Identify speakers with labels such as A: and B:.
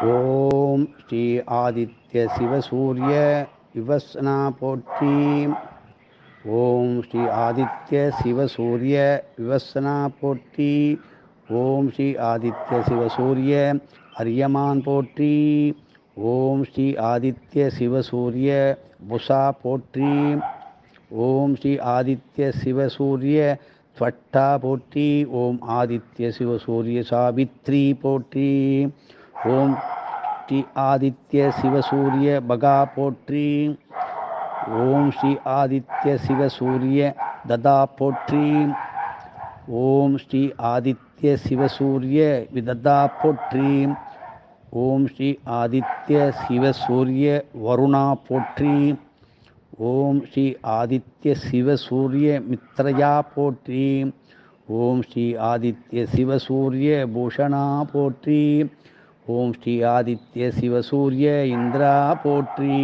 A: ஓம் ஸ்ரீ ஆதித்ய சிவசூரிய விவஸ்னா போற்றி. ஓம் ஸ்ரீ ஆதித்ய சிவசூரிய விவஸ்னா போற்றி. ஓம் ஸ்ரீ ஆதித்ய சிவசூரிய அரியமான் போற்றி. ஓம் ஸ்ரீ ஆதித்ய சிவசூரிய புஷா போற்றி. ஓம் ஸ்ரீ ஆதித்ய சிவசூரிய ஸ்வட்டா போற்றி. ஓம் ஆதித்ய சிவசூரிய சாவித்ரி போற்றி. ஓம் ஸ்ரீ ஆதித்ய சிவசூரிய பகா போற்றி. ஓம் ஸ்ரீ ஆதித்ய சிவசூரிய ததா போற்றி. ஓம் ஸ்ரீ ஆதித்ய சிவசூரிய விததா போற்றி. ஓம் ஸ்ரீ ஆதித்ய சிவசூரிய வருணா போற்றி. ஓம் ஸ்ரீ ஆதித்ய சிவசூரிய மித்ரயா போற்றி. ஓம் ஸ்ரீ ஆதித்ய சிவசூரிய பூஷணா போற்றி. ஓம் ஸ்ரீ ஆதித்ய சிவசூரிய இந்திரா போற்றி.